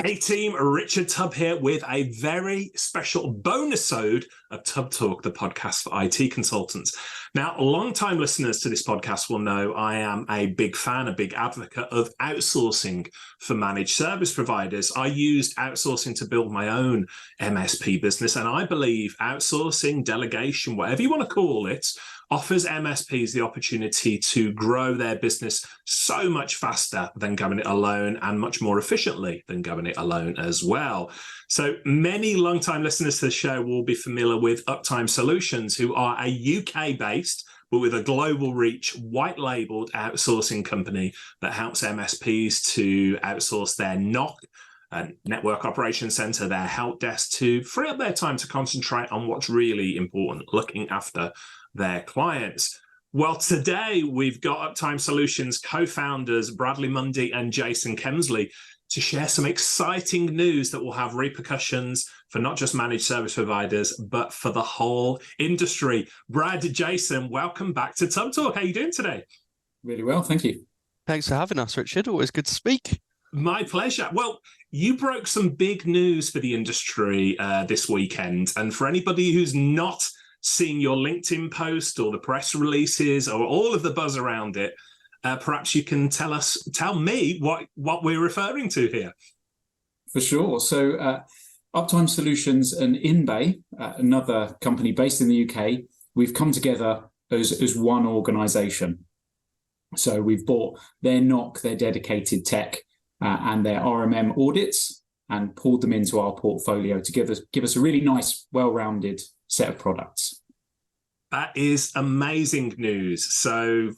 Hey team, Richard Tubb here with a very special bonus-ode of Tubb Talk, the podcast for IT consultants. Now, long-time listeners to this podcast will know I am a big fan, a big advocate of outsourcing for managed service providers. I used outsourcing to build my own MSP business, and I believe outsourcing, delegation, whatever you want to call it, offers MSPs the opportunity to grow their business so much faster than going it alone and much more efficiently than going it alone as well. So many long-time listeners to the show will be familiar with Uptime Solutions, who are a UK-based, but with a global reach, white-labeled outsourcing company that helps MSPs to outsource their NOC, Network Operations Center, their Helpdesk, to free up their time to concentrate on what's really important, looking after their clients. Well, today we've got Uptime Solutions co-founders Bradley Munday and Jason Kemsley to share some exciting news that will have repercussions for not just managed service providers, but for the whole industry. Brad, Jason, welcome back to Tubb Talk. How are you doing today? Really well, thank you. Thanks for having us, Richard. Always good to speak. My pleasure. Well, you broke some big news for the industry this weekend. And for anybody who's not seeing your LinkedIn post or the press releases or all of the buzz around it, perhaps you can tell me what we're referring to here. For sure. So Uptime Solutions and Inbay, another company based in the UK, we've come together as one organisation. So we've bought their NOC, their dedicated tech, and their RMM audits and pulled them into our portfolio to give us a really nice, well-rounded set of products. That is amazing news. So,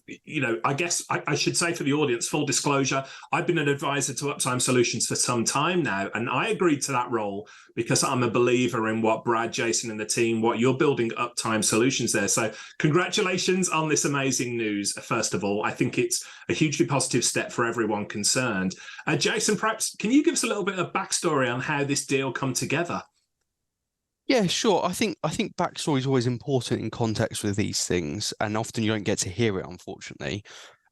I guess I should say for the audience, full disclosure, I've been an advisor to Uptime Solutions for some time now, and I agreed to that role because I'm a believer in what Brad, Jason, and the team, what you're building Uptime Solutions there. So congratulations on this amazing news, first of all. I think it's a hugely positive step for everyone concerned. Jason, perhaps, can you give us a little bit of backstory on how this deal come together? Yeah, sure. I think backstory is always important in context with these things, and often you don't get to hear it, unfortunately.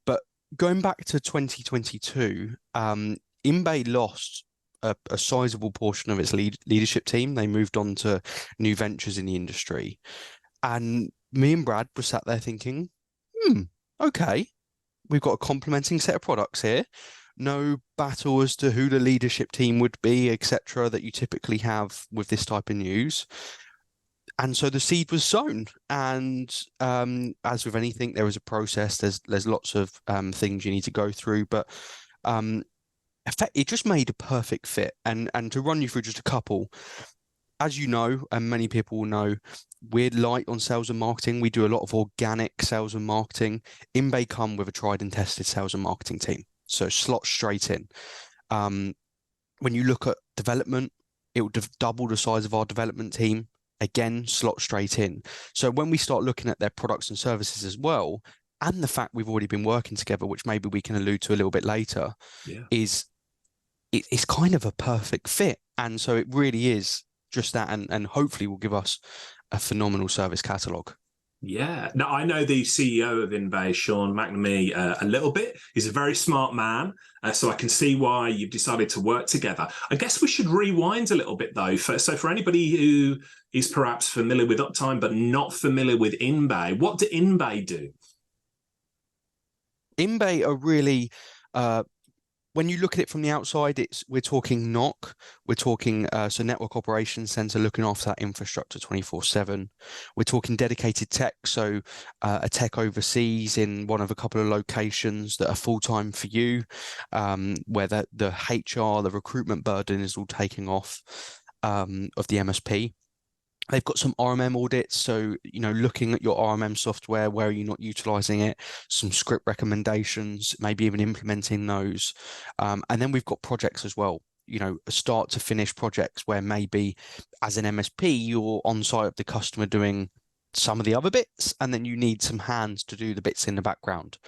But going back to 2022, Inbay lost a sizable portion of its leadership team. They moved on to new ventures in the industry. And me and Brad were sat there thinking, okay, we've got a complementing set of products here. No battle as to who the leadership team would be, etc., that you typically have with this type of news. And so the seed was sown. And as with anything, there is a process. There's lots of things you need to go through, but it just made a perfect fit. And to run you through just a couple, as you know, and many people will know, we're light on sales and marketing. We do a lot of organic sales and marketing. Inbay come with a tried and tested sales and marketing team. So slot straight in. When you look at development, it will double the size of our development team. Again, slot straight in. So when we start looking at their products and services as well, and the fact we've already been working together, which maybe we can allude to a little bit later, it's kind of a perfect fit. And so it really is just that, and hopefully will give us a phenomenal service catalogue. Yeah. Now, I know the CEO of Inbay, Sean McNamee, a little bit. He's a very smart man, so I can see why you've decided to work together. I guess we should rewind a little bit, though. So for anybody who is perhaps familiar with Uptime but not familiar with Inbay, what do Inbay do? Inbay are really... when you look at it from the outside, we're talking NOC, we're talking so Network Operations Center, looking after that infrastructure 24/7. We're talking dedicated tech, so a tech overseas in one of a couple of locations that are full-time for you, where the HR, the recruitment burden is all taking off of the MSP. They've got some RMM audits, so looking at your RMM software, where are you not utilizing it, some script recommendations, maybe even implementing those. And then we've got projects as well, start to finish projects where maybe as an MSP, you're on site of the customer doing some of the other bits, and then you need some hands to do the bits in the background.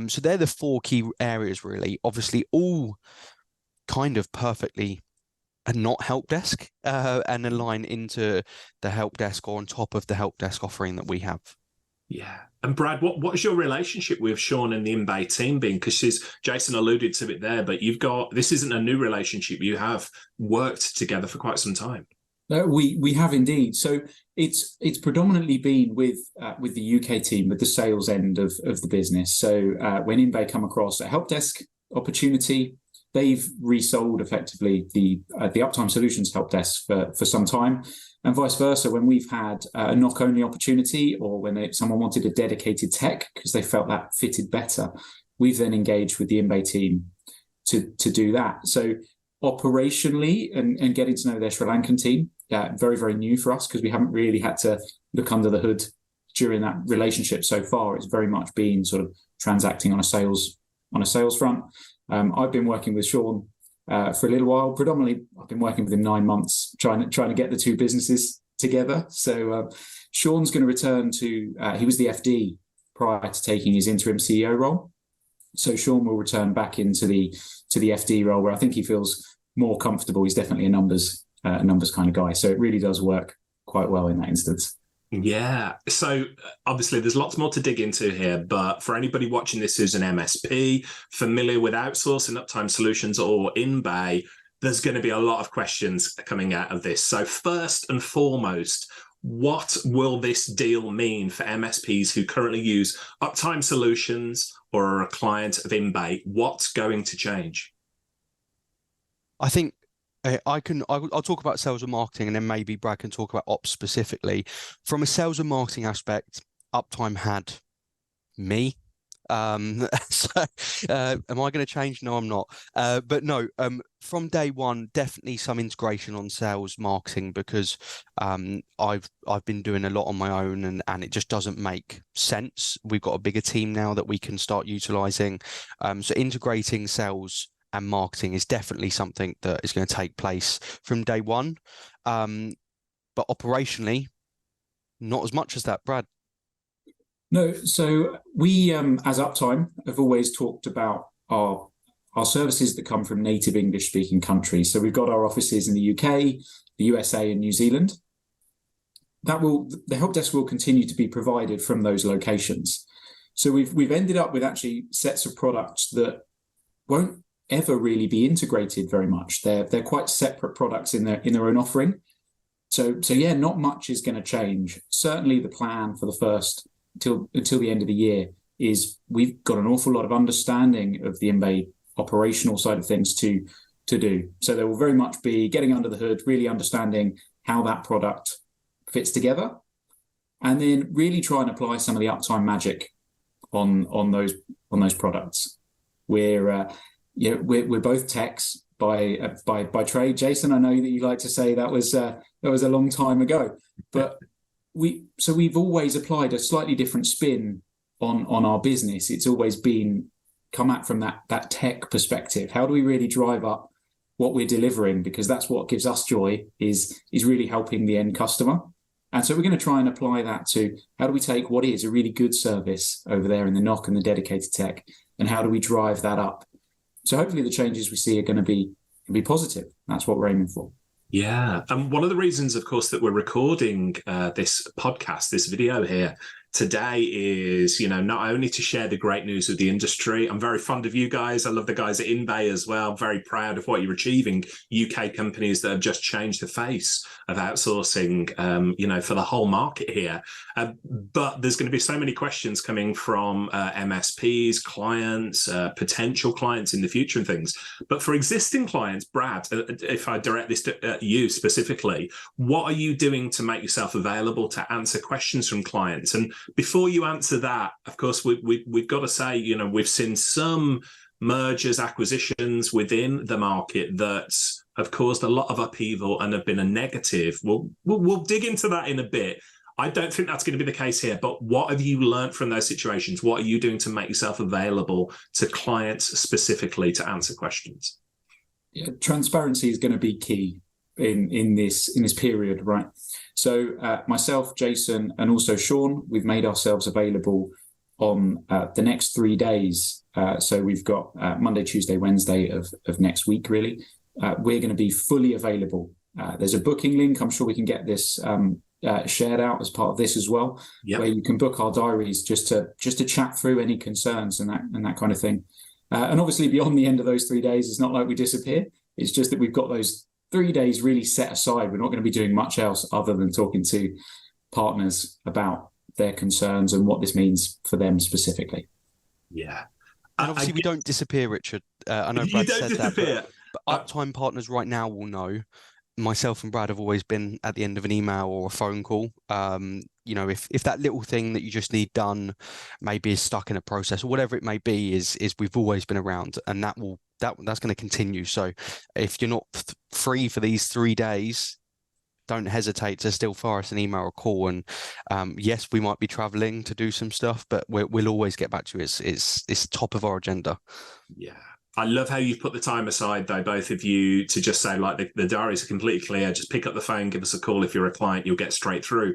So they're the four key areas, really. Obviously, all kind of perfectly and not Helpdesk, and align into the Helpdesk or on top of the Helpdesk offering that we have. Yeah. And Brad, what's your relationship with Sean and the Inbay team been? Because Jason alluded to it there, but this isn't a new relationship. You have worked together for quite some time. We have indeed. So it's predominantly been with the UK team, with the sales end of the business. So when Inbay come across a Helpdesk opportunity, they've resold effectively the Uptime Solutions Helpdesk for some time, and vice versa. When we've had a knock-only opportunity, or when someone wanted a dedicated tech because they felt that fitted better, we've then engaged with the Inbay team to do that. So operationally and getting to know their Sri Lankan team, very, very new for us because we haven't really had to look under the hood during that relationship so far. It's very much been sort of transacting on a sales front. I've been working with Sean for a little while. Predominantly, I've been working with him 9 months, trying to get the two businesses together. So Sean's going to return to. He was the FD prior to taking his interim CEO role. So Sean will return back into the FD role, where I think he feels more comfortable. He's definitely a numbers kind of guy. So it really does work quite well in that instance. Yeah. So obviously there's lots more to dig into here, but for anybody watching this who's an MSP, familiar with Outsource and Uptime Solutions or Inbay, there's going to be a lot of questions coming out of this. So first and foremost, what will this deal mean for MSPs who currently use Uptime Solutions or are a client of Inbay? What's going to change? I think I'll talk about sales and marketing, and then maybe Brad can talk about ops specifically. From a sales and marketing aspect, Uptime had me. Am I going to change? No, I'm not. But no, from day one, definitely some integration on sales marketing, because I've been doing a lot on my own, and it just doesn't make sense. We've got a bigger team now that we can start utilizing. So integrating sales and marketing is definitely something that is going to take place from day one. But operationally, not as much as that, Brad. No, so we, as Uptime, have always talked about our services that come from native English-speaking countries. So we've got our offices in the UK, the USA, and New Zealand. The Helpdesk will continue to be provided from those locations. So we've ended up with actually sets of products that won't ever really be integrated very much. They're quite separate products in their own offering. So yeah, not much is going to change. Certainly the plan for the first until the end of the year is we've got an awful lot of understanding of the Inbay operational side of things to do. So there will very much be getting under the hood, really understanding how that product fits together, and then really try and apply some of the Uptime magic on those products. We're both techs by trade. Jason, I know that you like to say that was a long time ago, but we've always applied a slightly different spin on our business. It's always been come at from that tech perspective. How do we really drive up what we're delivering? Because that's what gives us joy, is really helping the end customer. And so we're going to try and apply that to how do we take what is a really good service over there in the NOC and the dedicated tech, and how do we drive that up? So hopefully the changes we see are going to be positive. That's what we're aiming for. Yeah. And one of the reasons, of course, that we're recording this podcast, this video here today is, not only to share the great news of the industry. I'm very fond of you guys. I love the guys at Inbay as well. Very proud of what you're achieving. UK companies that have just changed the face of outsourcing, for the whole market here. But there's going to be so many questions coming from MSPs, clients, potential clients in the future and things. But for existing clients, Brad, if I direct this to you specifically, what are you doing to make yourself available to answer questions from clients? And before you answer that, of course, we've got to say, we've seen some mergers, acquisitions within the market that have caused a lot of upheaval and have been a negative. We'll dig into that in a bit. I don't think that's going to be the case here, but what have you learned from those situations? What are you doing to make yourself available to clients specifically to answer questions? Yeah, transparency is going to be key in this period, right? So myself, Jason, and also Sean, we've made ourselves available on the next 3 days. So we've got Monday, Tuesday, Wednesday of next week, really. We're going to be fully available. There's a booking link. I'm sure we can get this shared out as part of this as well, Yep. where you can book our diaries just to chat through any concerns and that kind of thing. And obviously, beyond the end of those 3 days, it's not like we disappear. It's just that we've got those 3 days really set aside. We're not going to be doing much else other than talking to partners about their concerns and what this means for them specifically. Yeah. And obviously, we don't disappear, Richard. I know Brad said that, but Uptime partners right now will know. Myself and Brad have always been at the end of an email or a phone call. If that little thing that you just need done maybe is stuck in a process or whatever it may be, is we've always been around, and that's going to continue. So if you're not free for these 3 days, don't hesitate to still fire us an email or call. And yes, we might be traveling to do some stuff, but we'll always get back to you. It's top of our agenda. Yeah. I love how you've put the time aside, though, both of you, to just say, like, the diaries are completely clear. Just pick up the phone, give us a call. If you're a client, you'll get straight through.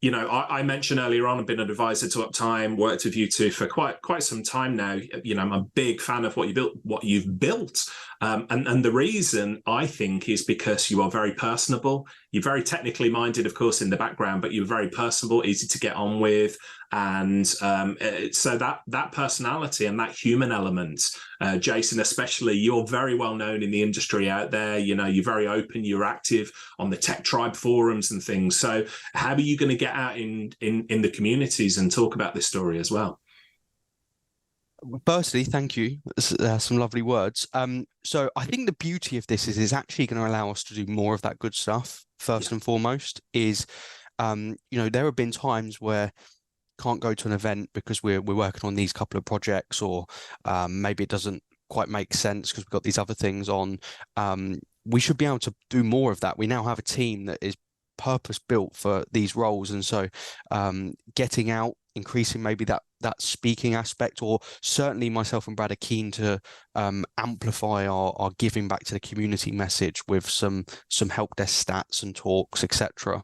I mentioned earlier on, I've been an advisor to Uptime, worked with you two for quite some time now. I'm a big fan of what you've built. And the reason, I think, is because you are very personable. You're very technically minded, of course, in the background, but you're very personable, easy to get on with. And so that personality and that human element, Jason, especially, you're very well known in the industry out there. You're very open, you're active on the Tech Tribe forums and things. So how are you going to get out in the communities and talk about this story as well? Firstly, thank you. Some lovely words. So I think the beauty of this is actually going to allow us to do more of that good stuff. First and foremost is, there have been times where can't go to an event because we're working on these couple of projects, or maybe it doesn't quite make sense because we've got these other things on. We should be able to do more of that. We now have a team that is purpose built for these roles, and so getting out, increasing maybe that speaking aspect, or certainly myself and Brad are keen to amplify our giving back to the community message with some help desk stats and talks, etc.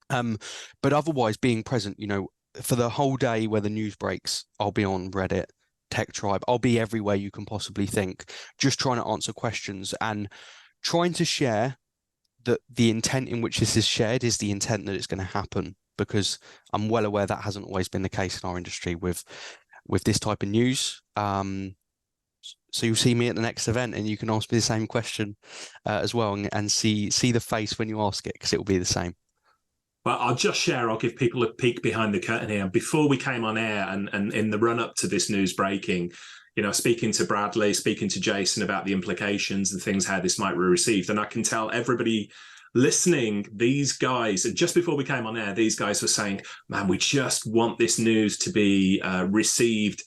But otherwise, being present, for the whole day where the news breaks, I'll be on Reddit, Tech Tribe. I'll be everywhere you can possibly think, just trying to answer questions and trying to share that the intent in which this is shared is the intent that it's going to happen, because I'm well aware that hasn't always been the case in our industry with this type of news. So you'll see me at the next event and you can ask me the same question as well, and see the face when you ask it, because it will be the same. Well, I'll give people a peek behind the curtain here. Before we came on air and in the run up to this news breaking, speaking to Bradley, speaking to Jason about the implications and things, how this might be received. And I can tell everybody listening, these guys, and just before we came on air, these guys were saying, man, we just want this news to be received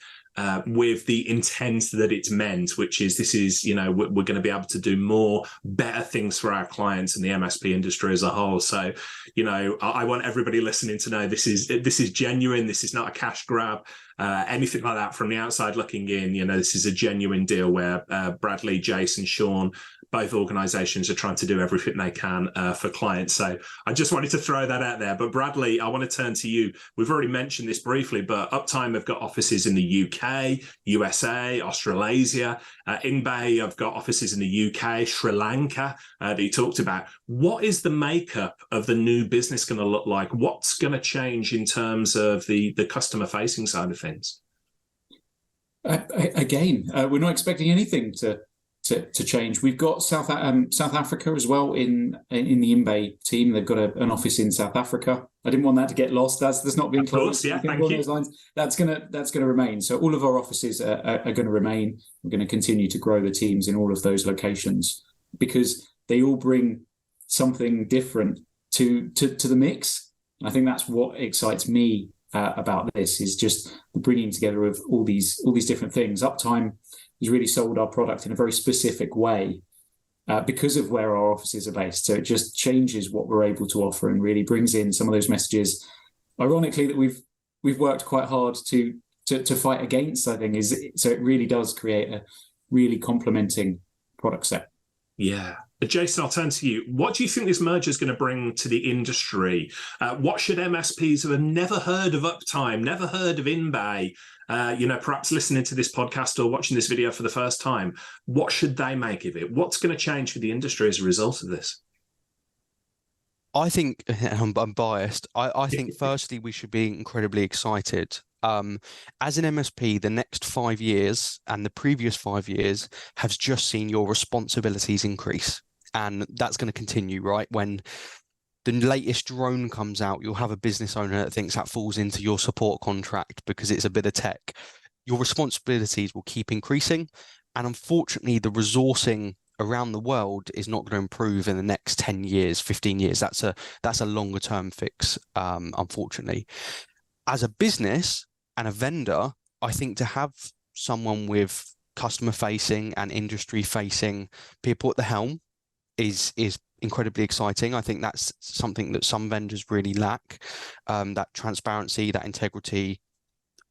with the intent that it's meant, which is we're going to be able to do more, better things for our clients and the MSP industry as a whole. So, I want everybody listening to know this is genuine. This is not a cash grab, anything like that from the outside looking in. This is a genuine deal where Bradley, Jason, Sean, both organizations are trying to do everything they can for clients. So I just wanted to throw that out there. But Bradley, I want to turn to you. We've already mentioned this briefly, but Uptime have got offices in the UK, USA, Australasia. Inbay have got offices in the UK, Sri Lanka, that you talked about. What is the makeup of the new business going to look like? What's going to change in terms of the customer-facing side of things? Again, we're not expecting anything to change. We've got South Africa as well in the Inbay team. They've got an office in South Africa. I didn't want that to get lost. That's not being closed. Yeah, thank you. Those lines. That's gonna remain. So all of our offices are going to remain. We're going to continue to grow the teams in all of those locations because they all bring something different to the mix. And I think that's what excites me about this, is just the bringing together of all these different things. Uptime has really sold our product in a very specific way because of where our offices are based. So it just changes what we're able to offer and really brings in some of those messages, ironically, that we've worked quite hard to fight against, I think. So it really does create a really complementing product set. Yeah. Jason, I'll turn to you. What do you think this merger is going to bring to the industry? What should MSPs who have never heard of Uptime, never heard of Inbay, perhaps listening to this podcast or watching this video for the first time, what should they make of it? What's going to change for the industry as a result of this? I think, and I'm biased, I think firstly we should be incredibly excited. As an MSP, the next 5 years and the previous 5 years has just seen your responsibilities increase. And that's going to continue, right? When the latest drone comes out, you'll have a business owner that thinks that falls into your support contract because it's a bit of tech. Your responsibilities will keep increasing. And unfortunately, the resourcing around the world is not going to improve in the next 10 years, 15 years. That's a longer term fix, unfortunately. As a business and a vendor, I think to have someone with customer facing and industry facing people at the helm is incredibly exciting. I think that's something that some vendors really lack, that transparency, that integrity.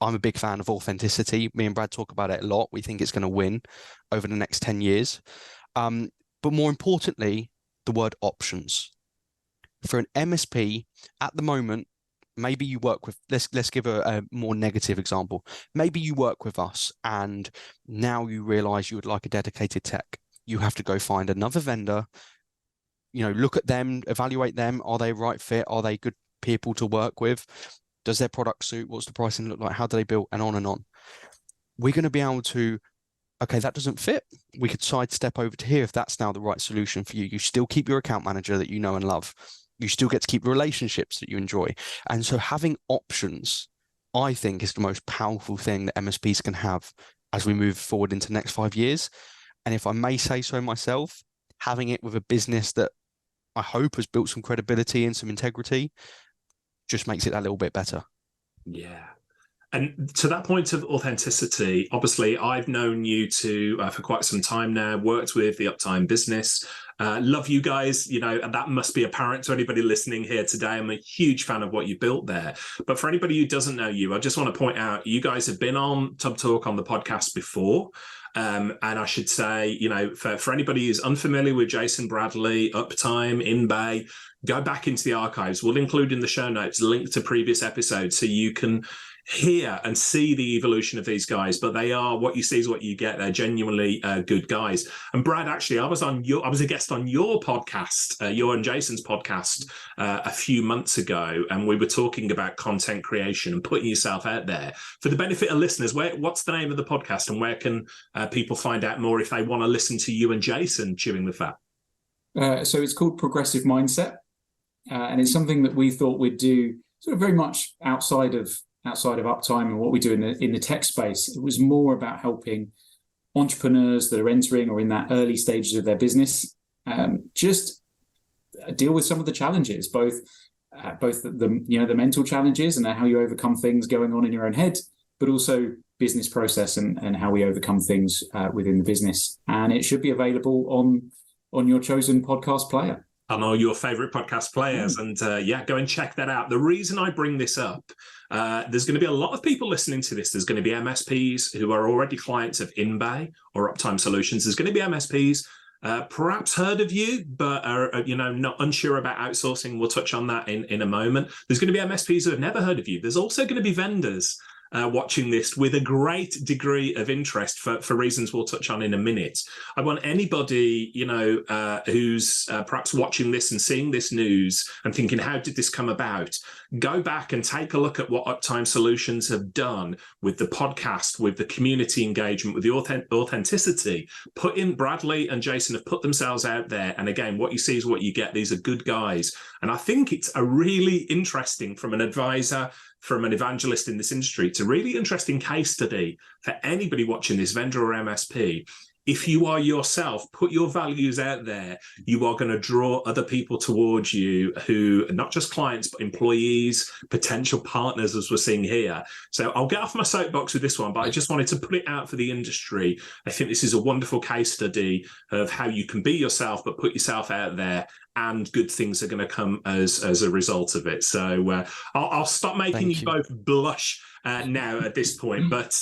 I'm a big fan of authenticity. Me and Brad talk about it a lot. We think it's going to win over the next 10 years. But more importantly, the word options. For an MSP at the moment, maybe you work with, let's give a more negative example. Maybe you work with us and now you realize you would like a dedicated tech. You have to go find another vendor, look at them, evaluate them. Are they a right fit? Are they good people to work with? Does their product suit? What's the pricing look like? How do they build? And on and on. We're going to be able to, okay, that doesn't fit. We could sidestep over to here if that's now the right solution for you. You still keep your account manager that you know and love. You still get to keep the relationships that you enjoy. And so having options, I think, is the most powerful thing that MSPs can have as we move forward into the next 5 years. And if I may say so myself, having it with a business that I hope has built some credibility and some integrity just makes it a little bit better. Yeah. And to that point of authenticity, obviously, I've known you for quite some time now, worked with the Uptime business. Love you guys, and that must be apparent to anybody listening here today. I'm a huge fan of what you built there. But for anybody who doesn't know you, I just want to point out, you guys have been on Tubb Talk on the podcast before. And I should say, for anybody who's unfamiliar with Jason Bradley, Uptime, Inbay, go back into the archives. We'll include in the show notes a link to previous episodes so you can hear and see the evolution of these guys. But they are, what you see is what you get. They're genuinely good guys. And Brad, actually, I was a guest on your podcast, your and Jason's podcast a few months ago, and we were talking about content creation and putting yourself out there. For the benefit of listeners, what's the name of the podcast, and where can people find out more if they want to listen to you and Jason chewing the fat? So it's called Progressive Mindset, and it's something that we thought we'd do sort of very much outside of Uptime and what we do in the tech space. It was more about helping entrepreneurs that are entering or in that early stages of their business just deal with some of the challenges, both the mental challenges and how you overcome things going on in your own head, but also business process and how we overcome things within the business. And it should be available on your chosen podcast player. I know your favorite podcast players, and go and check that out. The reason I bring this up, there's going to be a lot of people listening to this. There's going to be MSPs who are already clients of Inbay or Uptime Solutions. There's going to be MSPs perhaps heard of you, but are not unsure about outsourcing. We'll touch on that in a moment. There's going to be MSPs who have never heard of you. There's also going to be vendors watching this with a great degree of interest for reasons we'll touch on in a minute. I want anybody, who's perhaps watching this and seeing this news and thinking, how did this come about? Go back and take a look at what Uptime Solutions have done with the podcast, with the community engagement, with the authenticity. Bradley and Jason have put themselves out there. And again, what you see is what you get. These are good guys. And I think it's a really interesting, from an advisor, from an evangelist in this industry, it's a really interesting case study for anybody watching this, vendor or MSP. If you are yourself, put your values out there, you are going to draw other people towards you who are not just clients, but employees, potential partners, as we're seeing here. So I'll get off my soapbox with this one, but I just wanted to put it out for the industry. I think this is a wonderful case study of how you can be yourself, but put yourself out there, and good things are going to come as a result of it. So I'll stop making you both blush now at this point. But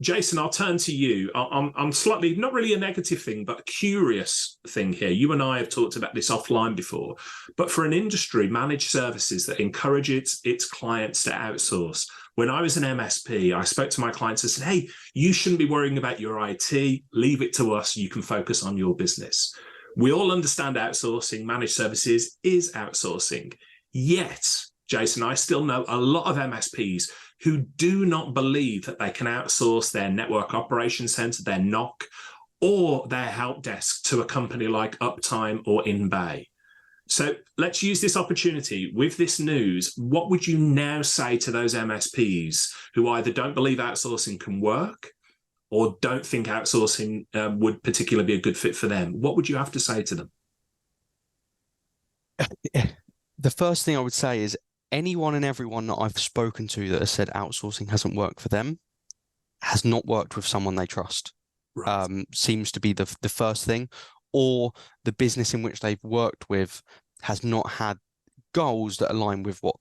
Jason, I'll turn to you. I'm slightly, not really a negative thing, but a curious thing here. You and I have talked about this offline before, but for an industry, managed services that encourage its clients to outsource. When I was an MSP, I spoke to my clients and said, hey, you shouldn't be worrying about your IT. Leave it to us. You can focus on your business. We all understand outsourcing, managed services is outsourcing. Yet, Jason, I still know a lot of MSPs who do not believe that they can outsource their network operations center, their NOC, or their help desk to a company like Uptime or Inbay. So let's use this opportunity with this news. What would you now say to those MSPs who either don't believe outsourcing can work or don't think outsourcing would particularly be a good fit for them? What would you have to say to them? The first thing I would say is anyone and everyone that I've spoken to that has said outsourcing hasn't worked for them has not worked with someone they trust. Right. Seems to be the first thing, or the business in which they've worked with has not had goals that align with what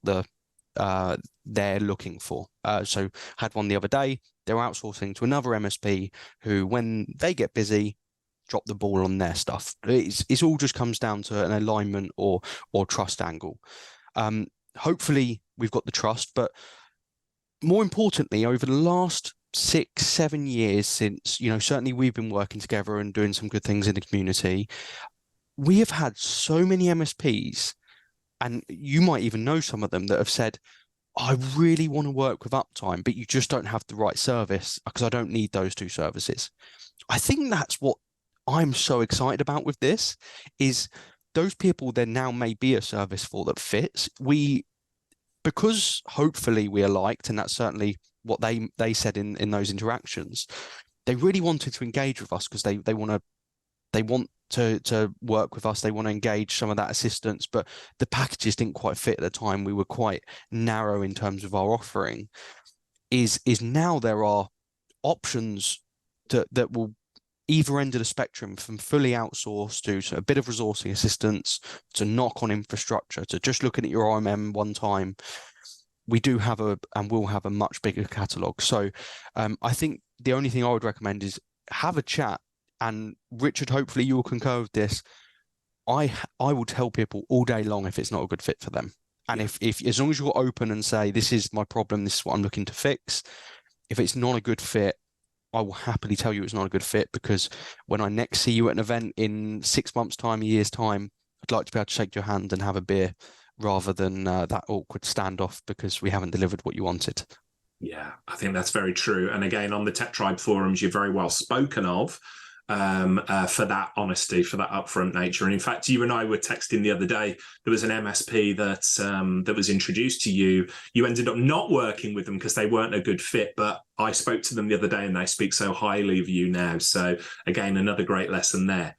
they're looking for. So had one the other day, they're outsourcing to another MSP who, when they get busy, drop the ball on their stuff. It's all just comes down to an alignment or trust angle. Hopefully we've got the trust, but more importantly, over the last 6-7 years since, certainly we've been working together and doing some good things in the community, we have had so many MSPs, and you might even know some of them, that have said, I really want to work with Uptime, but you just don't have the right service because I don't need those two services. I think that's what I'm so excited about with this, is those people there now may be a service for that fits. Because hopefully we are liked, and that's certainly what they said in those interactions. They really wanted to engage with us because they want to work with us. They want to engage some of that assistance, but the packages didn't quite fit at the time. We were quite narrow in terms of our offering. Is now there are options that will either end of the spectrum, from fully outsourced to a bit of resourcing assistance, to knock on infrastructure, to just looking at your OMM one time. We do have and will have a much bigger catalogue. So I think the only thing I would recommend is have a chat. And Richard, hopefully you will concur with this. I will tell people all day long if it's not a good fit for them. And if as long as you're open and say, this is my problem, this is what I'm looking to fix. If it's not a good fit, I will happily tell you it's not a good fit, because when I next see you at an event in 6 months' time, a year's time, I'd like to be able to shake your hand and have a beer, rather than that awkward standoff because we haven't delivered what you wanted. Yeah, I think that's very true. And again, on the Tech Tribe forums, you're very well spoken of for that honesty, for that upfront nature. And in fact, you and I were texting the other day. There was an MSP that was introduced to you. You ended up not working with them because they weren't a good fit. But I spoke to them the other day, and they speak so highly of you now. So again, another great lesson there.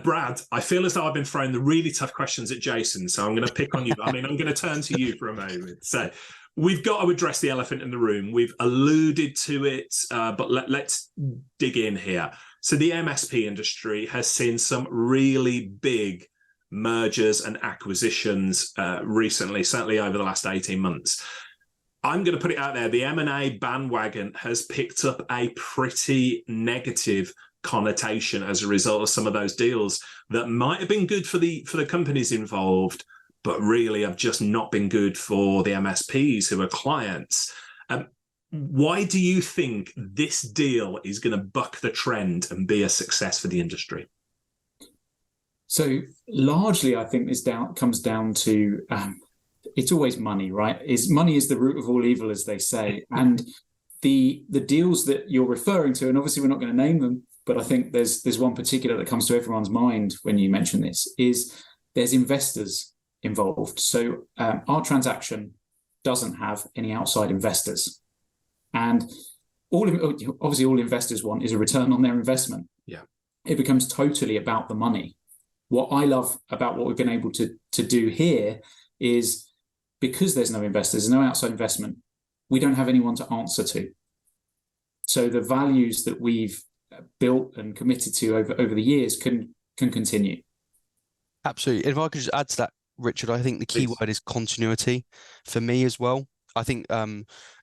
Brad, I feel as though I've been throwing the really tough questions at Jason, so I'm going to pick on you. I'm going to turn to you for a moment. So we've got to address the elephant in the room. We've alluded to it, but let's dig in here. So the MSP industry has seen some really big mergers and acquisitions recently, certainly over the last 18 months. I'm going to put it out there. The M&A bandwagon has picked up a pretty negative connotation as a result of some of those deals that might have been good for the companies involved, but really have just not been good for the MSPs who are clients. Why do you think this deal is going to buck the trend and be a success for the industry? So largely, I think this comes down to it's always money, right? Money is the root of all evil, as they say. And the deals that you're referring to, and obviously we're not going to name them, but I think there's one particular that comes to everyone's mind when you mention this, is there's investors involved. So our transaction doesn't have any outside investors. And obviously all investors want is a return on their investment. Yeah, it becomes totally about the money. What I love about what we've been able to do here is, because there's no investors, no outside investment, we don't have anyone to answer to. So the values that we've built and committed to over the years can continue. Absolutely. If I could just add to that, Richard, I think the key word is continuity for me as well. I think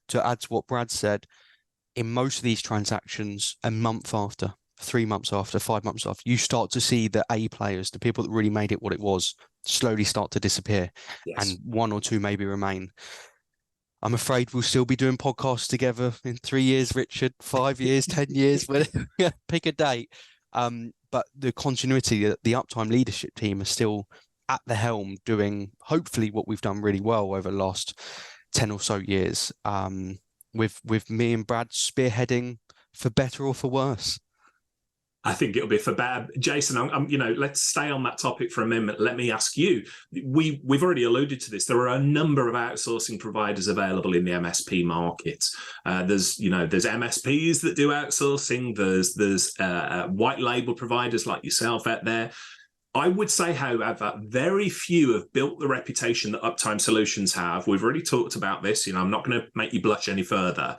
to add to what Brad said, in most of these transactions, a month after, 3 months after, 5 months after, you start to see the A players, the people that really made it what it was, slowly start to disappear. Yes. And one or two maybe remain. I'm afraid we'll still be doing podcasts together in 3 years, Richard, 5 years, 10 years, pick a date. but the continuity, the Uptime leadership team are still at the helm doing hopefully what we've done really well over the last 10 or so years, with me and Brad spearheading for better or for worse. I think it'll be for better. Jason, let's stay on that topic for a minute. Let me ask you, we've already alluded to this. There are a number of outsourcing providers available in the MSP market. There's MSPs that do outsourcing. There's white label providers like yourself out there. I would say, however, very few have built the reputation that Uptime Solutions have. We've already talked about this. I'm not going to make you blush any further.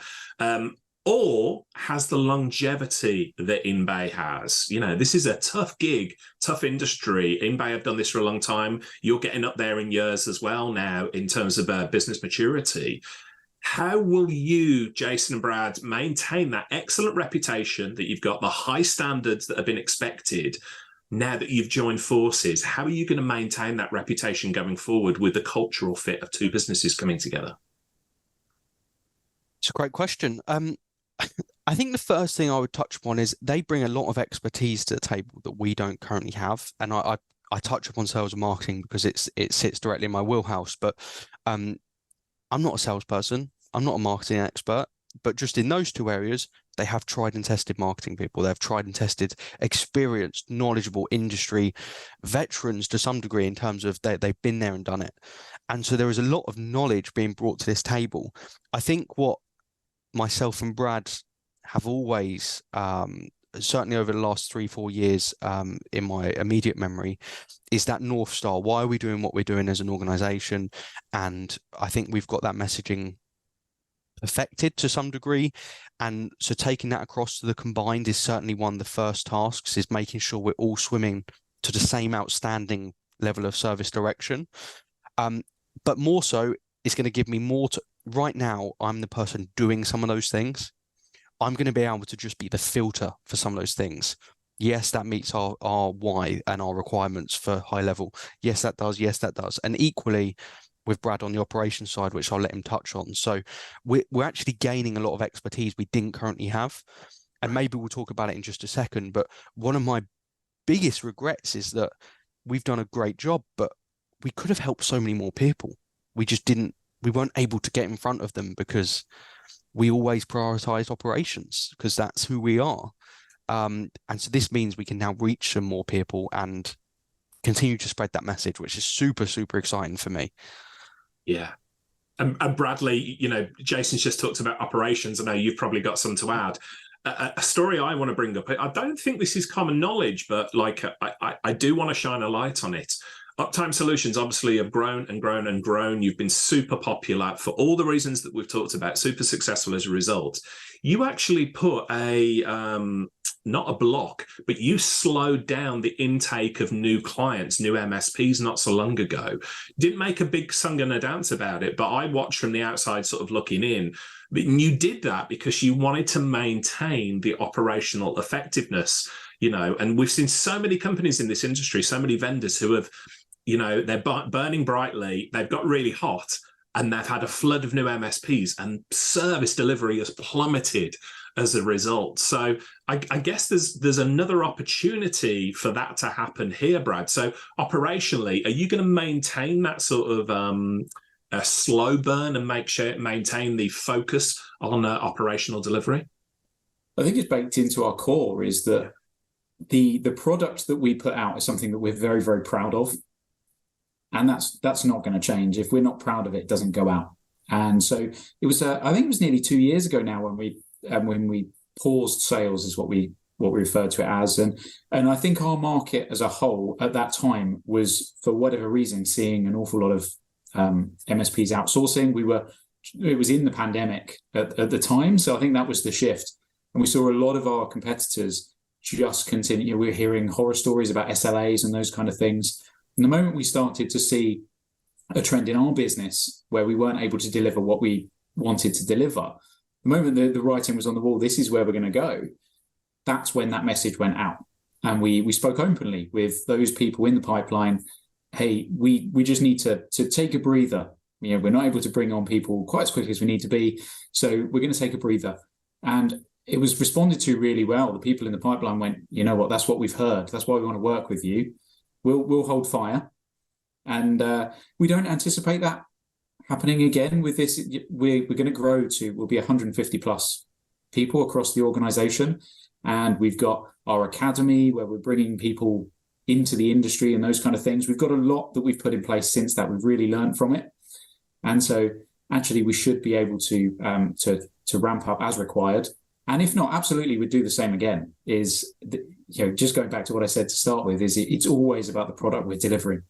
Or has the longevity that Inbay has. This is a tough gig, tough industry. Inbay have done this for a long time. You're getting up there in years as well now in terms of business maturity. How will you, Jason and Brad, maintain that excellent reputation that you've got, the high standards that have been expected now that you've joined forces? How are you going to maintain that reputation going forward with the cultural fit of two businesses coming together? It's a great question. I think the first thing I would touch upon is they bring a lot of expertise to the table that we don't currently have. And I touch upon sales and marketing because it sits directly in my wheelhouse. But I'm not a salesperson. I'm not a marketing expert. But just in those two areas, they have tried and tested marketing people. They've tried and tested experienced, knowledgeable industry veterans to some degree in terms of they've been there and done it. And so there is a lot of knowledge being brought to this table. I think what myself and Brad have always, certainly over the last 3-4 years, in my immediate memory, is that North Star. Why are we doing what we're doing as an organization? And I think we've got that messaging perfected to some degree. And so taking that across to the combined is certainly one of the first tasks, is making sure we're all swimming to the same outstanding level of service direction. But more so, it's going to give me more to, right now, I'm the person doing some of those things. I'm going to be able to just be the filter for some of those things. Yes, that meets our why and our requirements for high level. Yes, that does. Yes, that does. And equally with Brad on the operations side, which I'll let him touch on. So we're actually gaining a lot of expertise we didn't currently have. And maybe we'll talk about it in just a second. But one of my biggest regrets is that we've done a great job, but we could have helped so many more people. We weren't able to get in front of them because we always prioritized operations because that's who we are. And so this means we can now reach some more people and continue to spread that message, which is super, super exciting for me. Yeah. And Bradley, Jason's just talked about operations. I know you've probably got some to add. A story I want to bring up, I don't think this is common knowledge, but I do want to shine a light on it. Uptime Solutions obviously have grown and grown and grown. You've been super popular for all the reasons that we've talked about, super successful as a result. You actually put not a block, but you slowed down the intake of new clients, new MSPs not so long ago. Didn't make a big song and a dance about it, but I watched from the outside sort of looking in. But you did that because you wanted to maintain the operational effectiveness, and we've seen so many companies in this industry, so many vendors who have, they're burning brightly, they've got really hot, and they've had a flood of new MSPs, and service delivery has plummeted as a result. So I guess there's another opportunity for that to happen here, Brad. So operationally, are you going to maintain that sort of a slow burn and maintain the focus on operational delivery? I think it's baked into our core is that the product that we put out is something that we're very, very proud of. And that's not going to change. If we're not proud of it, it doesn't go out. And so it was, I think it was nearly 2 years ago now when we paused sales is what we referred to it as. And I think our market as a whole at that time was, for whatever reason, seeing an awful lot of MSPs outsourcing. It was in the pandemic at the time. So I think that was the shift. And we saw a lot of our competitors just continue. We were hearing horror stories about SLAs and those kind of things. And the moment we started to see a trend in our business where we weren't able to deliver what we wanted to deliver, the moment the writing was on the wall, this is where we're going to go, that's when that message went out. And we spoke openly with those people in the pipeline. Hey, we just need to take a breather. We're not able to bring on people quite as quickly as we need to be. So we're going to take a breather. And it was responded to really well. The people in the pipeline went, you know what, that's what we've heard. That's why we want to work with you. We'll hold fire. And we don't anticipate that happening again with this. We're going to grow to, we'll be 150 plus people across the organization. And we've got our academy where we're bringing people into the industry and those kind of things. We've got a lot that we've put in place since that. We've really learned from it. And so actually we should be able to ramp up as required. And if not, absolutely, we'd do the same again. Just going back to what I said to start with, is it's always about the product we're delivering.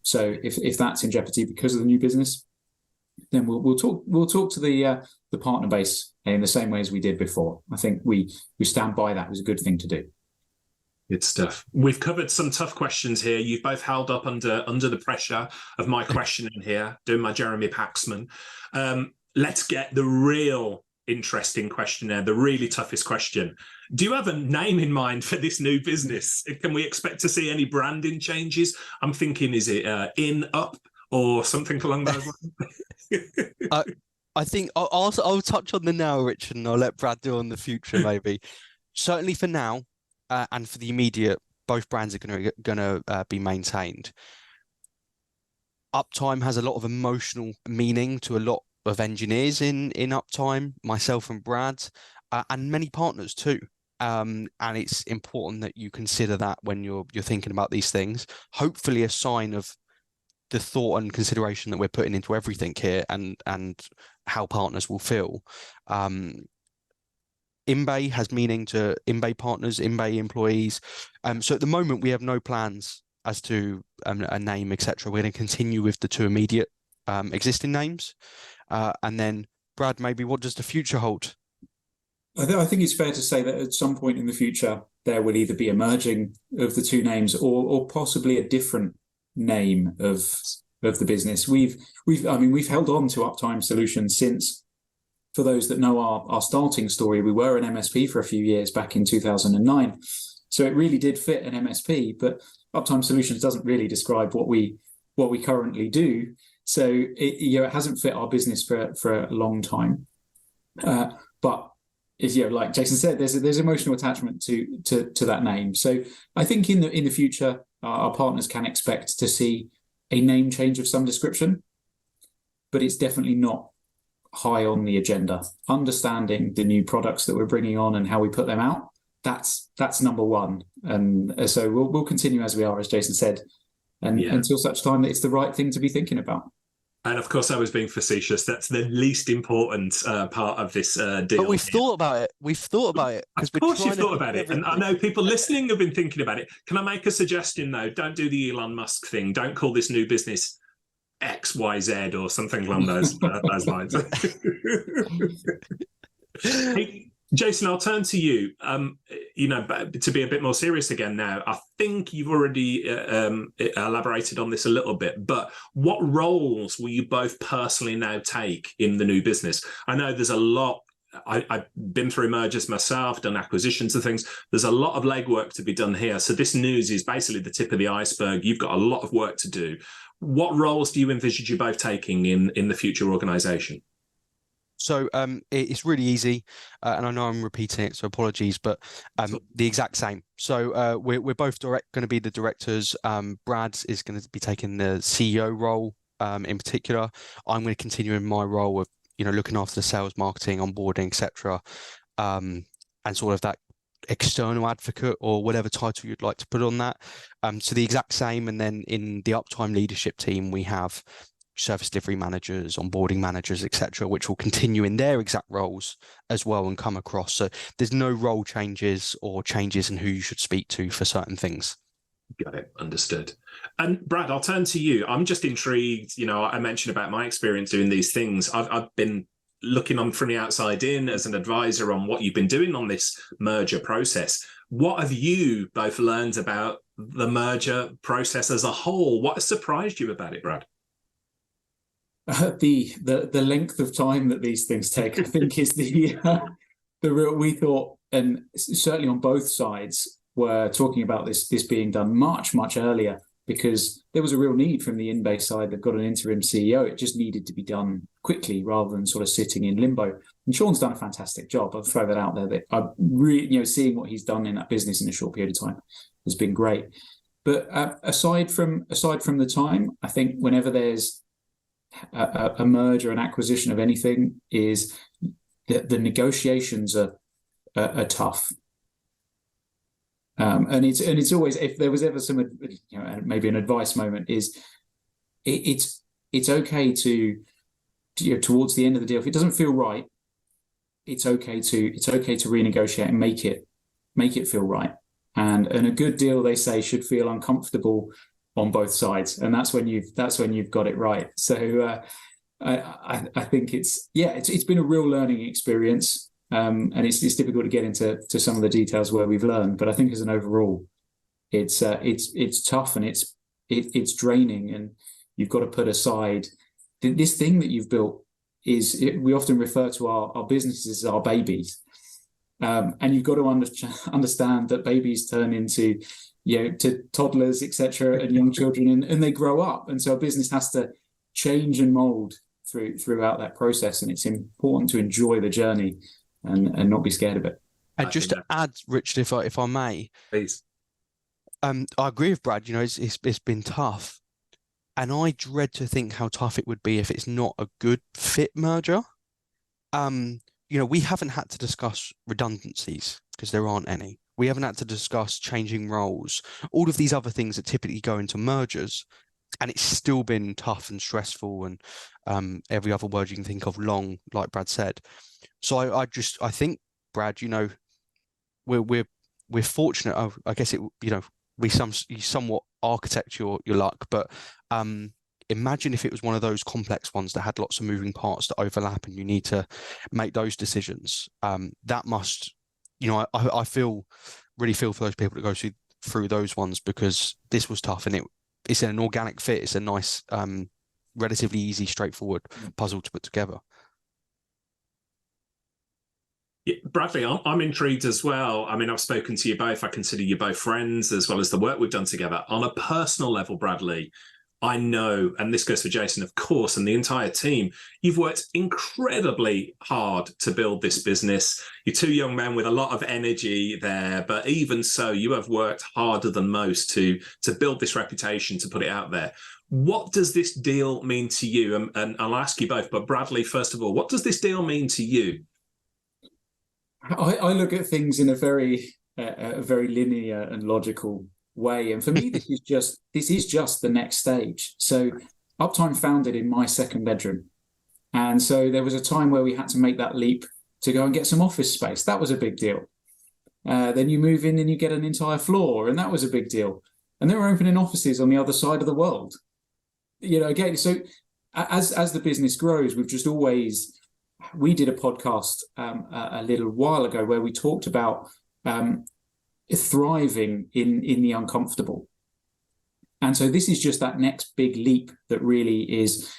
So if that's in jeopardy because of the new business, then we'll talk to the partner base in the same way as we did before. I think we stand by that. It was a good thing to do. Good stuff. We've covered some tough questions here. You've both held up under the pressure of my questioning here, doing my Jeremy Paxman. Let's get the real interesting question there, the really toughest question. Do you have a name in mind for this new business? Can we expect to see any branding changes? I'm thinking, is it in, up, or something along those lines? I think I'll touch on the now, Richard, and I'll let Brad do on the future maybe. Certainly for now, and for the immediate, both brands are going to be maintained. Uptime has a lot of emotional meaning to a lot of engineers in Uptime, myself and Brad, and many partners too. And it's important that you consider that when you're thinking about these things. Hopefully, a sign of the thought and consideration that we're putting into everything here, and how partners will feel. Inbay has meaning to Inbay partners, Inbay employees. So at the moment, we have no plans as to a name, etc. We're going to continue with the two immediate existing names. And then, Brad, maybe what does the future hold? I think it's fair to say that at some point in the future, there will either be a merging of the two names or possibly a different name of the business. We've held on to Uptime Solutions since, for those that know our starting story, we were an MSP for a few years back in 2009. So it really did fit an MSP, but Uptime Solutions doesn't really describe what we currently do. So it hasn't fit our business for a long time. But like Jason said, there's emotional attachment to that name. So I think in the future, our partners can expect to see a name change of some description, but it's definitely not high on the agenda. Understanding the new products that we're bringing on and how we put them out, that's number one. And so we'll continue as we are, as Jason said, and until such time that it's the right thing to be thinking about. And of course, I was being facetious. That's the least important part of this deal. But we've thought about it. We've thought about it. Of course you've thought about it. And I know people listening have been thinking about it. Can I make a suggestion, though? Don't do the Elon Musk thing. Don't call this new business XYZ or something along those lines. Hey, Jason, I'll turn to you. To be a bit more serious again now, I think you've already elaborated on this a little bit, but what roles will you both personally now take in the new business? I know there's a lot. I've been through mergers myself, done acquisitions and things. There's a lot of legwork to be done here. So this news is basically the tip of the iceberg. You've got a lot of work to do. What roles do you envisage you both taking in the future organisation? So it's really easy, and I know I'm repeating it, so apologies, but the exact same. So we're both going to be the directors. Brad is going to be taking the CEO role in particular. I'm going to continue in my role of looking after the sales, marketing, onboarding, etc., and sort of that external advocate or whatever title you'd like to put on that. So the exact same. And then in the Uptime leadership team, we have service delivery managers, onboarding managers, etc., which will continue in their exact roles as well and come across. So there's no role changes or changes in who you should speak to for certain things. Got it. Understood. And Brad, I'll turn to you. I'm just intrigued. I mentioned about my experience doing these things. I've been looking on from the outside in as an advisor on what you've been doing on this merger process. What have you both learned about the merger process as a whole? What has surprised you about it, Brad? The length of time that these things take, I think, is the real. We thought, and certainly on both sides, were talking about this being done much earlier because there was a real need from the Inbay side. They've got an interim CEO. It just needed to be done quickly rather than sort of sitting in limbo. And Sean's done a fantastic job. I'll throw that out there. That I really, seeing what he's done in that business in a short period of time has been great. But aside from the time, I think whenever there's a merger, an acquisition of anything, is the negotiations are tough. And it's always, if there was ever some, maybe an advice moment, is it's okay to towards the end of the deal, if it doesn't feel right, it's okay to renegotiate and make it feel right. And a good deal, they say, should feel uncomfortable on both sides, and that's when you've got it right. So I think it's been a real learning experience. And it's difficult to get into some of the details where we've learned, but I think as an overall, it's tough and it's draining, and you've got to put aside this thing that you've built. We often refer to our businesses as our babies, and you've got to understand that babies turn into to toddlers, etc., and young children, and they grow up, and so a business has to change and mold throughout that process, and it's important to enjoy the journey. And not be scared of it. And just to add, Richard, if I may, please. I agree with Brad. It's been tough, and I dread to think how tough it would be if it's not a good fit merger. We haven't had to discuss redundancies because there aren't any. We haven't had to discuss changing roles, all of these other things that typically go into mergers, and it's still been tough and stressful, and every other word you can think of, long, like Brad said. So I think, Brad, we're fortunate. I guess we somewhat architect your luck, but imagine if it was one of those complex ones that had lots of moving parts that overlap, and you need to make those decisions. That must, I really feel for those people that go through those ones, because this was tough, and it's an organic fit. It's a nice, relatively easy, straightforward puzzle to put together. Yeah, Bradley, I'm intrigued as well. I mean, I've spoken to you both. I consider you both friends, as well as the work we've done together. On a personal level, Bradley, I know, and this goes for Jason, of course, and the entire team, you've worked incredibly hard to build this business. You're two young men with a lot of energy there, but even so, you have worked harder than most to build this reputation, to put it out there. What does this deal mean to you? And I'll ask you both, but Bradley, first of all, what does this deal mean to you? I look at things in a very linear and logical way, and for me, this is just the next stage. So, Uptime founded in my second bedroom, and so there was a time where we had to make that leap to go and get some office space. That was a big deal. Then you move in and you get an entire floor, and that was a big deal. And then we're opening offices on the other side of the world. Again, so as the business grows, we've just always. We did a podcast a little while ago where we talked about thriving in the uncomfortable, and so this is just that next big leap that really is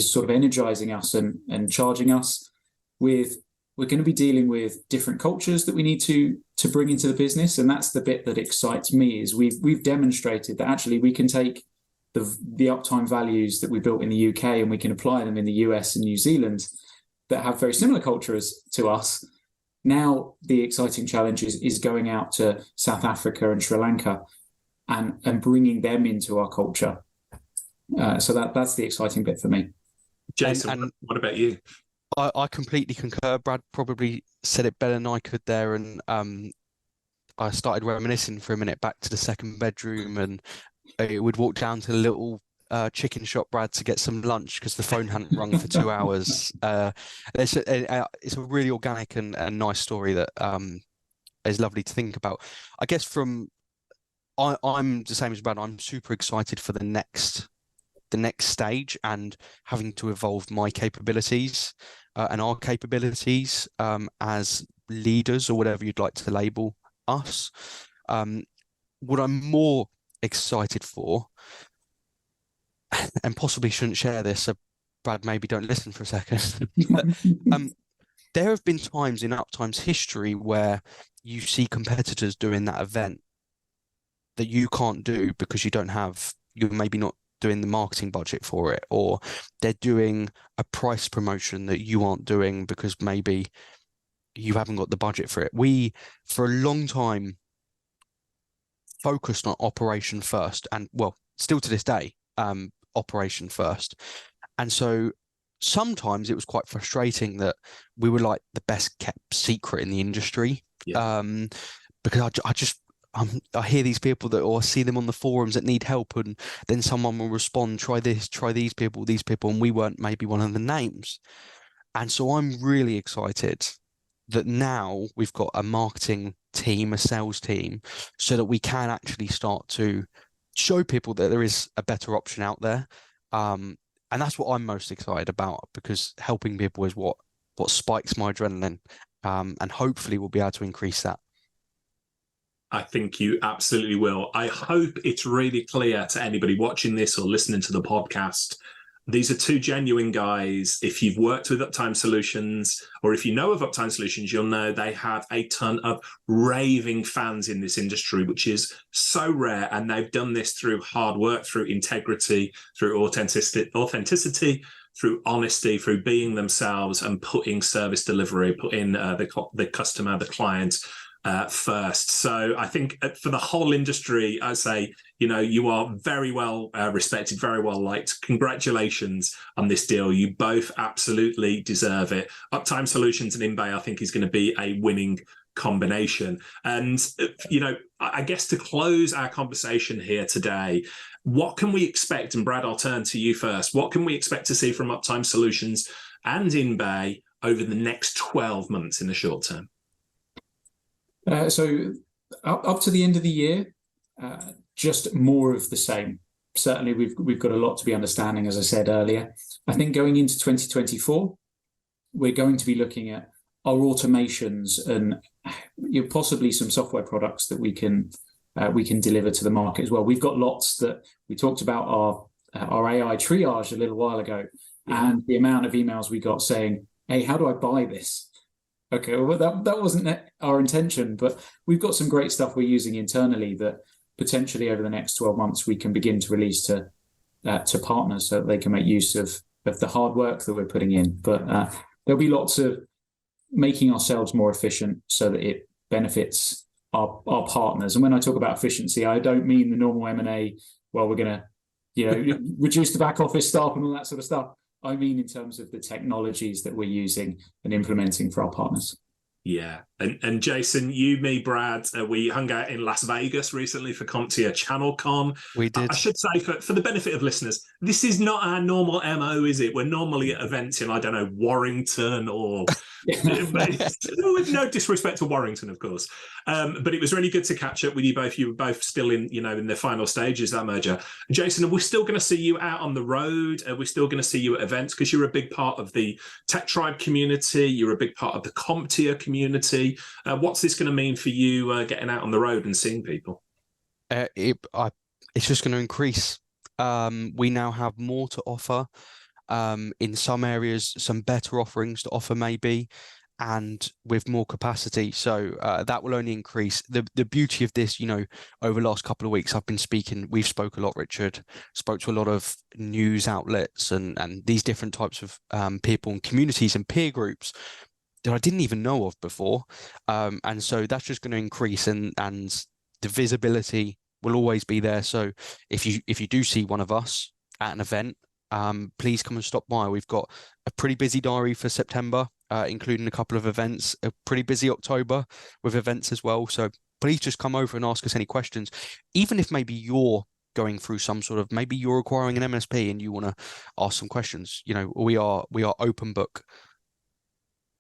sort of energizing us and charging us with. We're going to be dealing with different cultures that we need to bring into the business, and that's the bit that excites me. Is we've demonstrated that actually we can take the Uptime values that we built in the UK and we can apply them in the US and New Zealand, that have very similar cultures to us. Now the exciting challenge is going out to South Africa and Sri Lanka and bringing them into our culture. So that's the exciting bit for me. Jason, and what about you? I completely concur. Brad probably said it better than I could there, and I started reminiscing for a minute back to the second bedroom, and we'd walk down to the little chicken shop, Brad, to get some lunch because the phone hadn't rung for 2 hours. It's a really organic and nice story that is lovely to think about. I guess I'm the same as Brad. I'm super excited for the next stage and having to evolve my capabilities and our capabilities as leaders, or whatever you'd like to label us. What I'm more excited for, and possibly shouldn't share this, so Brad, maybe don't listen for a second. But, there have been times in Uptime's history where you see competitors doing that event that you can't do because you're maybe not doing the marketing budget for it, or they're doing a price promotion that you aren't doing because maybe you haven't got the budget for it. We, for a long time, focused on operation first, and well, still to this day, operation first. And so sometimes it was quite frustrating that we were like the best kept secret in the industry. Yeah. Because I hear these people or see them on the forums that need help, and then someone will respond, try this, try these people, and we weren't maybe one of the names. And so I'm really excited that now we've got a marketing team, a sales team, so that we can actually start to show people that there is a better option out there. And that's what I'm most excited about, because helping people is what spikes my adrenaline. And hopefully we'll be able to increase that. I think you absolutely will. I hope it's really clear to anybody watching this or listening to the podcast. These are two genuine guys. If you've worked with Uptime Solutions, or if you know of Uptime Solutions, you'll know they have a ton of raving fans in this industry, which is so rare. And they've done this through hard work, through integrity, through authenticity, through honesty, through being themselves and putting service delivery, putting the customer, the client first. So I think for the whole industry, I say, you are very well respected, very well liked. Congratulations on this deal. You both absolutely deserve it. Uptime Solutions and Inbay, I think, is going to be a winning combination. And, I guess to close our conversation here today, what can we expect? And Brad, I'll turn to you first. What can we expect to see from Uptime Solutions and Inbay over the next 12 months in the short term? So up to the end of the year, just more of the same. Certainly, we've got a lot to be understanding, as I said earlier. I think going into 2024, we're going to be looking at our automations and possibly some software products that we can deliver to the market as well. We've got lots that we talked about our AI triage a little while ago, and the amount of emails we got saying, "Hey, how do I buy this?" Okay, well, that wasn't our intention, but we've got some great stuff we're using internally that potentially over the next 12 months we can begin to release to partners so that they can make use of the hard work that we're putting in. But there'll be lots of making ourselves more efficient so that it benefits our partners. And when I talk about efficiency, I don't mean the normal M&A, well, we're going to reduce the back office staff and all that sort of stuff. I mean, in terms of the technologies that we're using and implementing for our partners. Yeah. And Jason, you, me, Brad, we hung out in Las Vegas recently for CompTIA ChannelCon. We did. I should say, for the benefit of listeners, this is not our normal MO, is it? We're normally at events in, I don't know, Warrington or... with no disrespect to Warrington, of course. But it was really good to catch up with you both. You were both still in the final stages of that merger. Jason, are we still going to see you out on the road? Are we still going to see you at events? Because you're a big part of the Tech Tribe community. You're a big part of the CompTIA community. What's this going to mean for you getting out on the road and seeing people? It's just going to increase. We now have more to offer. In some areas, some better offerings to offer maybe, and with more capacity. So that will only increase. The beauty of this, over the last couple of weeks, we've spoke a lot, Richard, spoke to a lot of news outlets and these different types of people and communities and peer groups that I didn't even know of before. And so that's just going to increase, and the visibility will always be there. So if you do see one of us at an event, please come and stop by. We've got a pretty busy diary for September, including a couple of events, a pretty busy October with events as well. So please just come over and ask us any questions. Even if maybe you're going through maybe you're acquiring an MSP and you want to ask some questions, we are open book.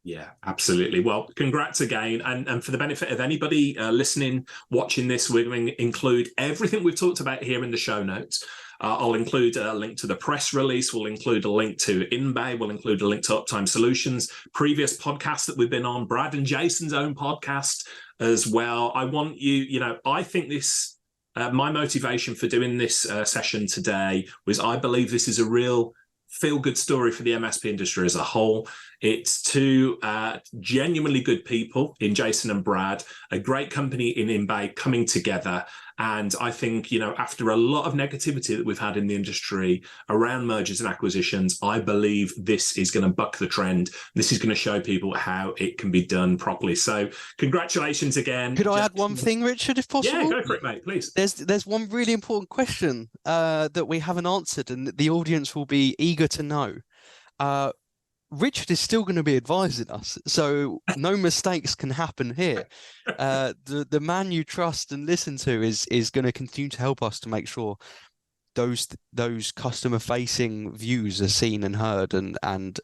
Yeah, absolutely. Well, congrats again. And for the benefit of anybody listening, watching this, we're going to include everything we've talked about here in the show notes. I'll include a link to the press release. We'll include a link to Inbay. We'll include a link to Uptime Solutions, previous podcasts that we've been on, Brad and Jason's own podcast as well. I want I think this, my motivation for doing this session today was I believe this is a real feel-good story for the MSP industry as a whole. It's two genuinely good people in Jason and Brad, a great company in Inbay coming together. And I think, after a lot of negativity that we've had in the industry around mergers and acquisitions, I believe this is going to buck the trend. This is going to show people how it can be done properly. So congratulations again. Could I add one thing, Richard, if possible? Yeah, go for it, mate, please. There's one really important question that we haven't answered, and the audience will be eager to know. Richard is still going to be advising us, so no mistakes can happen here. The man you trust and listen to is going to continue to help us to make sure those customer facing views are seen and heard and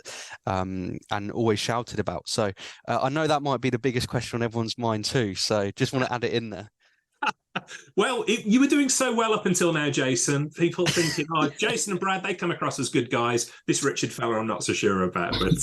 always shouted about. So I know that might be the biggest question on everyone's mind too. So just want to add it in there. Well, you were doing so well up until now, Jason. People thinking, Jason and Brad, they come across as good guys. This Richard fella, I'm not so sure about, but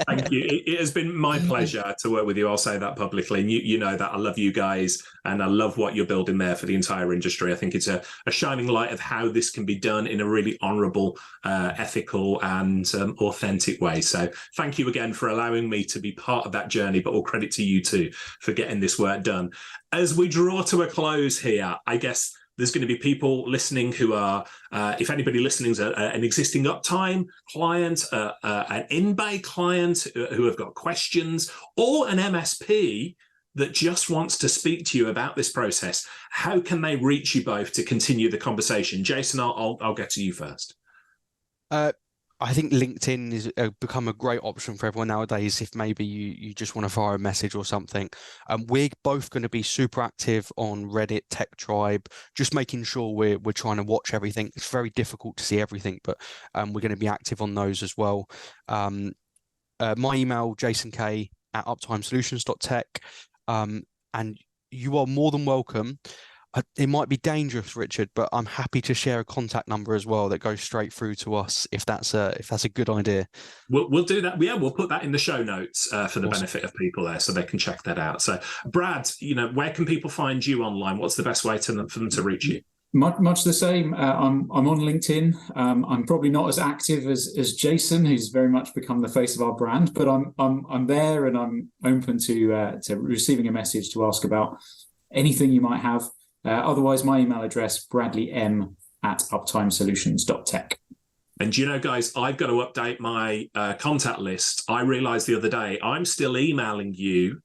thank you. It has been my pleasure to work with you. I'll say that publicly. And you know that I love you guys and I love what you're building there for the entire industry. I think it's a shining light of how this can be done in a really honourable, ethical and authentic way. So thank you again for allowing me to be part of that journey, but all credit to you too for getting this work done. As we draw to a close here, I guess there's going to be people listening who are, if anybody listening is an existing Uptime client, an Inbay client who have got questions, or an MSP that just wants to speak to you about this process. How can they reach you both to continue the conversation? Jason, I'll get to you first. I think LinkedIn is become a great option for everyone nowadays if maybe you just want to fire a message or something. We're both going to be super active on Reddit, Tech Tribe, just making sure we're trying to watch everything. It's very difficult to see everything, but we're going to be active on those as well. My email, jasonkay@uptimesolutions.tech. And you are more than welcome. It might be dangerous, Richard, but I'm happy to share a contact number as well that goes straight through to us if that's a good idea. We'll do that. Yeah, we'll put that in the show notes for the benefit of people there, so they can check that out. So, Brad, where can people find you online? What's the best way for them to reach you? Much the same. I'm on LinkedIn. I'm probably not as active as Jason, who's very much become the face of our brand, but I'm there and I'm open to receiving a message to ask about anything you might have. Otherwise, my email address, bradleym@uptimesolutions.tech. And guys, I've got to update my contact list. I realized the other day I'm still emailing you.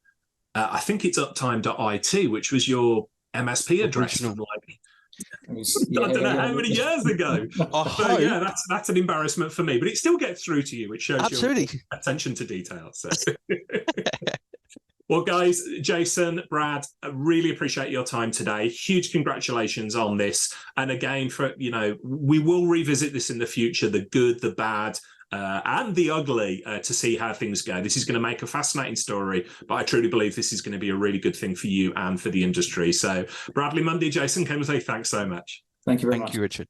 I think it's uptime.it, which was your MSP address from I don't know how many years ago. But yeah, that's an embarrassment for me. But it still gets through to you, which shows your attention to detail. So. Well, guys, Jason, Brad, I really appreciate your time today. Huge congratulations on this. And again, we will revisit this in the future, the good, the bad, and the ugly, to see how things go. This is going to make a fascinating story, but I truly believe this is going to be a really good thing for you and for the industry. So Bradley, Munday, Jason, Kemsley, thanks so much. Thank you very much. Thank you, Richard.